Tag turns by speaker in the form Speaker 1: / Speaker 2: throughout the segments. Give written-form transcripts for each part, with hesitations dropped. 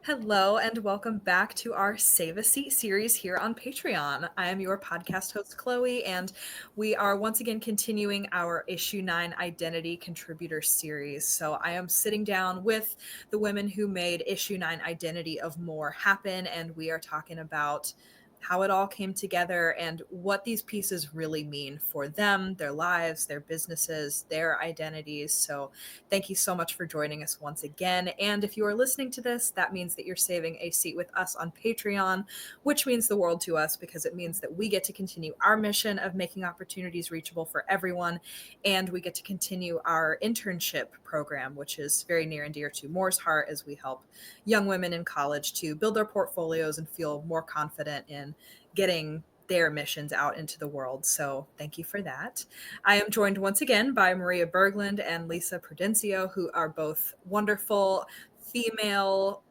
Speaker 1: Hello, and welcome back to our Save a Seat series here on Patreon. I am your podcast host, Chloe, and we are once again continuing our Issue 9 Identity Contributor series. So I am sitting down with the women who made Issue 9 Identity of More happen, and we are talking about how it all came together and what these pieces really mean for them, their lives, their businesses, their identities. So thank you so much for joining us once again. And if you are listening to this, that means that you're saving a seat with us on Patreon, which means the world to us because it means that we get to continue our mission of making opportunities reachable for everyone. And we get to continue our internship program, which is very near and dear to Moore's heart as we help young women in college to build their portfolios and feel more confident in getting their missions out into the world. So thank you for that. I am joined once again by Maria Berglund and Lissa Prudencio, who are both wonderful female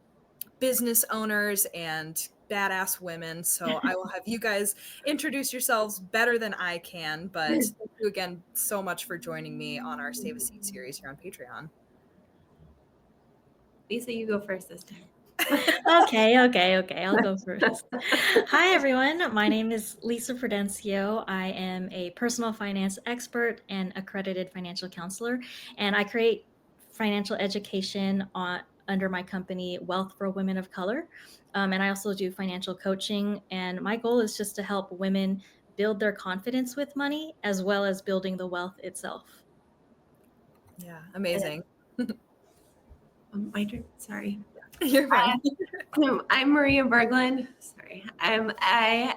Speaker 1: business owners and badass women. So I will have you guys introduce yourselves better than I can, but thank you again so much for joining me on our Save a Seat series here on Patreon.
Speaker 2: Lisa, you go first this time.
Speaker 3: Okay. I'll go first. Hi, everyone. My name is Lissa Prudencio. I am a personal finance expert and accredited financial counselor, and I create financial education under my company, Wealth for Women of Color. And I also do financial coaching. And my goal is just to help women build their confidence with money as well as building the wealth itself.
Speaker 1: Yeah, amazing.
Speaker 2: My turn. Sorry.
Speaker 1: You're fine.
Speaker 2: I'm Maria Berglund. Sorry. I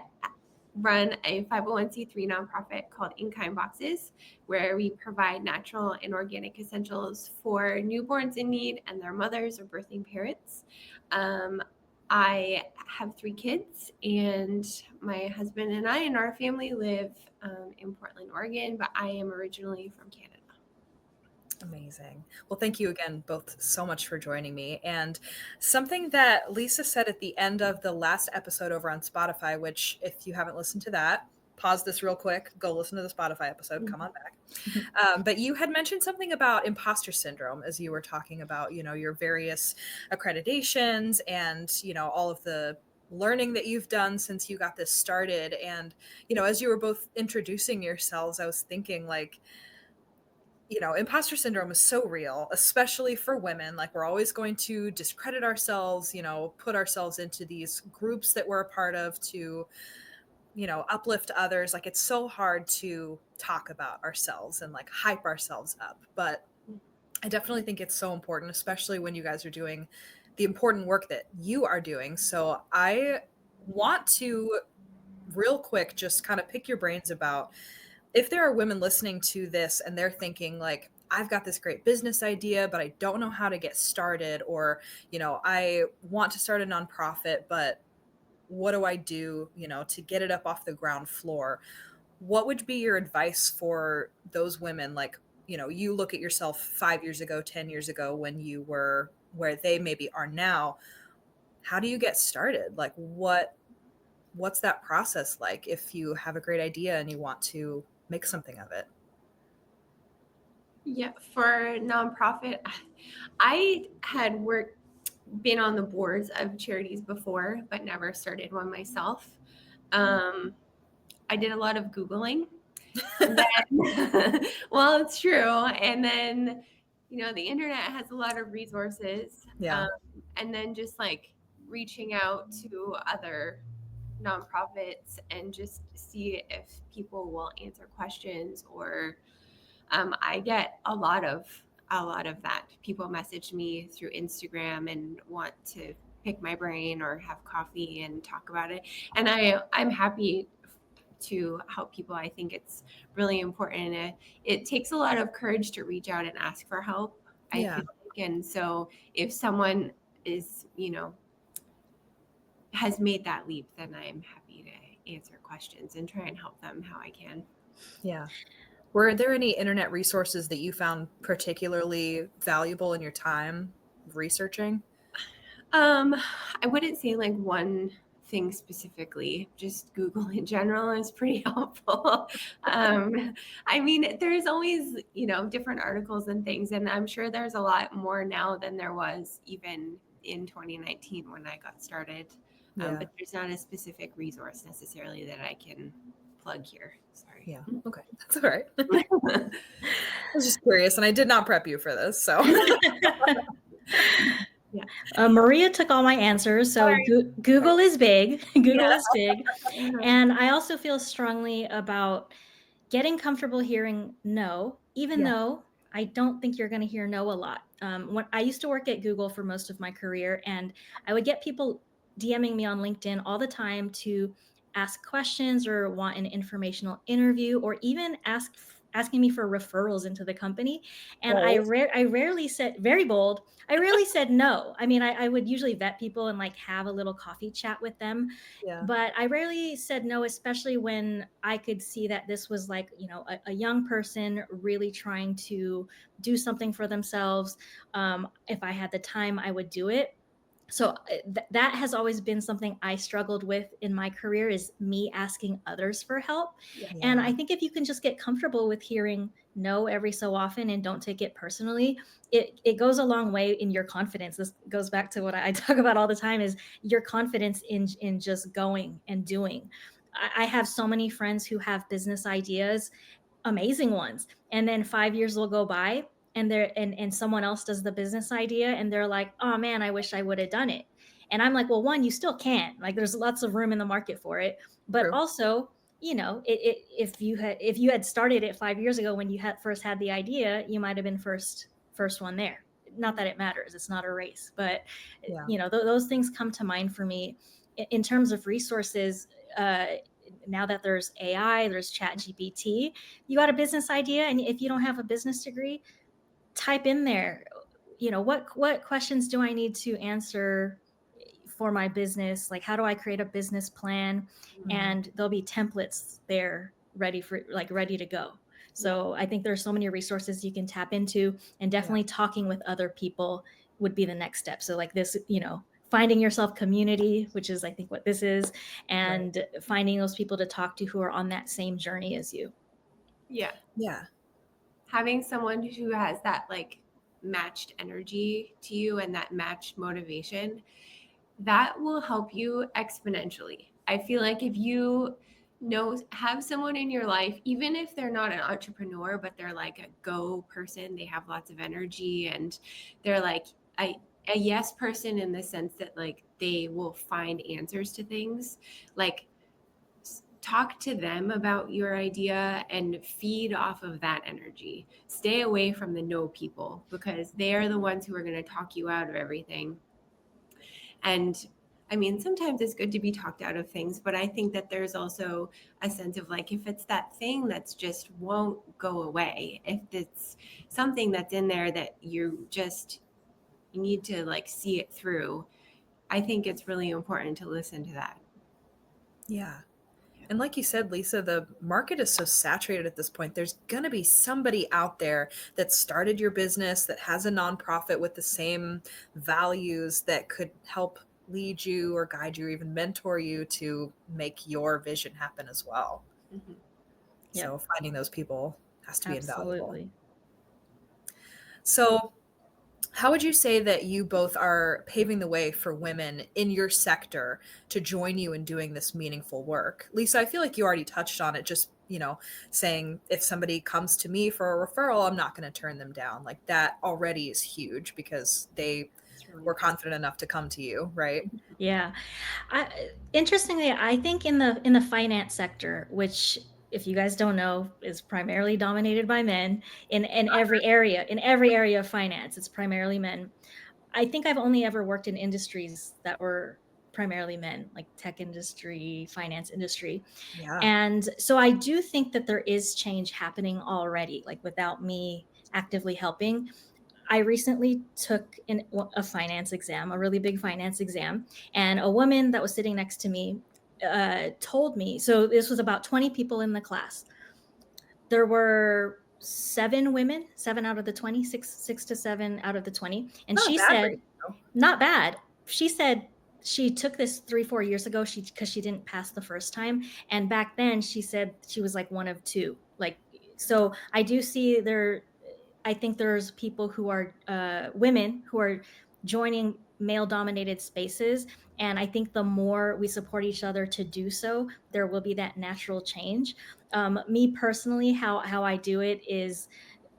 Speaker 2: run a 501c3 nonprofit called In Kind Boxes, where we provide natural and organic essentials for newborns in need and their mothers or birthing parents. I have 3 kids, and my husband and I and our family live in Portland, Oregon, but I am originally from Canada.
Speaker 1: Amazing. Well, thank you again both so much for joining me. And something that Lissa said at the end of the last episode over on Spotify, which if you haven't listened to that, pause this real quick, go listen to the Spotify episode, come on back. But you had mentioned something about imposter syndrome as you were talking about, your various accreditations and, all of the learning that you've done since you got this started. And, as you were both introducing yourselves, I was thinking imposter syndrome is so real, especially for women. Like, we're always going to discredit ourselves, put ourselves into these groups that we're a part of to, uplift others. Like, it's so hard to talk about ourselves and like hype ourselves up. But I definitely think it's so important, especially when you guys are doing the important work that you are doing. So I want to real quick just kind of pick your brains about if there are women listening to this and they're thinking like, I've got this great business idea, but I don't know how to get started, or, I want to start a nonprofit, but what do I do, to get it up off the ground floor? What would be your advice for those women? Like, you look at yourself 5 years ago, 10 years ago, when you were where they maybe are now. How do you get started? Like, what's that process like if you have a great idea and you want to make something of it?
Speaker 2: Yeah, for nonprofit, I had been on the boards of charities before, but never started one myself. I did a lot of Googling. And then, well, it's true. And then, the internet has a lot of resources.
Speaker 1: Yeah.
Speaker 2: And then just like reaching out to other nonprofits and just see if people will answer questions, or I get a lot of that. People message me through Instagram and want to pick my brain or have coffee and talk about it. And I'm happy to help people. I think it's really important. It takes a lot of courage to reach out and ask for help, I feel like. And so if someone is, has made that leap, then I'm happy to answer questions and try and help them how I can.
Speaker 1: Yeah. Were there any internet resources that you found particularly valuable in your time researching?
Speaker 2: I wouldn't say like one thing specifically, just Google in general is pretty helpful. I mean, there's always, different articles and things, and I'm sure there's a lot more now than there was even in 2019 when I got started.
Speaker 1: Yeah.
Speaker 2: But there's not a specific resource necessarily that I can plug here. Sorry.
Speaker 1: Yeah. Okay. That's all right. I was just curious, and I did not prep you for this. So
Speaker 3: Maria took all my answers. So Google is big. Google is big. And I also feel strongly about getting comfortable hearing no, even though I don't think you're going to hear no a lot. When I used to work at Google for most of my career, and I would get people DMing me on LinkedIn all the time to ask questions or want an informational interview, or even asking me for referrals into the company. And I rarely said, very bold, I rarely said no. I mean, I would usually vet people and like have a little coffee chat with them.
Speaker 1: Yeah.
Speaker 3: But I rarely said no, especially when I could see that this was like, a young person really trying to do something for themselves. If I had the time, I would do it. So that has always been something I struggled with in my career, is me asking others for help.
Speaker 2: Yeah.
Speaker 3: And I think if you can just get comfortable with hearing no every so often and don't take it personally, it goes a long way in your confidence. This goes back to what I talk about all the time, is your confidence in just going and doing. I have so many friends who have business ideas, amazing ones, and then 5 years will go by and someone else does the business idea and they're like, oh man, I wish I would have done it. And I'm like, well, one, you still can't. Like, there's lots of room in the market for it. But
Speaker 1: True.
Speaker 3: also, if you had started it 5 years ago when you first had the idea, you might have been first one there. Not that it matters, it's not a race, but those things come to mind for me. In terms of resources, now that there's AI, there's ChatGPT, you got a business idea, and if you don't have a business degree, type in there, what questions do I need to answer for my business? Like, how do I create a business plan? And there'll be templates there ready to go. So I think there's so many resources you can tap into, and definitely talking with other people would be the next step. So like this, finding yourself community, which is I think what this is, and finding those people to talk to who are on that same journey as you.
Speaker 2: Yeah.
Speaker 1: Yeah.
Speaker 2: Having someone who has that like matched energy to you and that matched motivation, that will help you exponentially. I feel like if you have someone in your life, even if they're not an entrepreneur, but they're like a go person, they have lots of energy, and they're like a yes person in the sense that like they will find answers to things. Like, talk to them about your idea and feed off of that energy. Stay away from the no people, because they are the ones who are going to talk you out of everything. And I mean, sometimes it's good to be talked out of things, but I think that there's also a sense of like, if it's that thing that's just won't go away, if it's something that's in there that you need to like see it through, I think it's really important to listen to that.
Speaker 1: Yeah. And like you said, Lisa, the market is so saturated at this point. There's going to be somebody out there that started your business, that has a nonprofit with the same values, that could help lead you or guide you or even mentor you to make your vision happen as well.
Speaker 2: Mm-hmm.
Speaker 1: So finding those people has to be invaluable.
Speaker 3: Absolutely.
Speaker 1: So how would you say that you both are paving the way for women in your sector to join you in doing this meaningful work? Lisa, I feel like you already touched on it, just, saying if somebody comes to me for a referral, I'm not going to turn them down. Like, that already is huge because they were confident enough to come to you, right?
Speaker 3: Yeah. Interestingly, I think in the finance sector, which, if you guys don't know, is primarily dominated by men in every area of finance, it's primarily men. I think I've only ever worked in industries that were primarily men, like tech industry, finance industry.
Speaker 1: Yeah.
Speaker 3: And so I do think that there is change happening already, like without me actively helping. I recently took a finance exam, a really big finance exam, and a woman that was sitting next to me told me, so this was about 20 people in the class. There were 7 women, 7 out of the 20, 6 to 7 out of the 20. And she said, not bad. She said she took this 3-4 years ago because she didn't pass the first time. And back then she said she was like one of 2. Like, so I do see I think there's people who are women who are joining male dominated spaces. And I think the more we support each other to do so, there will be that natural change. Me personally, how I do it is,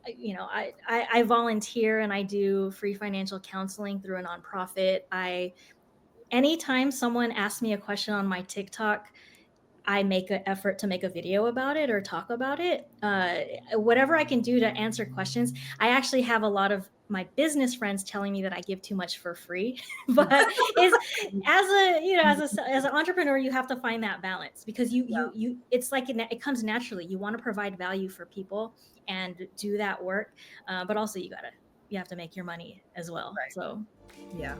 Speaker 3: I volunteer and I do free financial counseling through a nonprofit. Anytime someone asks me a question on my TikTok, I make an effort to make a video about it or talk about it. Whatever I can do to answer questions. I actually have a lot of my business friends telling me that I give too much for free, but is as an entrepreneur, you have to find that balance, because it's like it comes naturally. You want to provide value for people and do that work, but also you have to make your money as well.
Speaker 1: Right.
Speaker 3: So
Speaker 1: Yeah.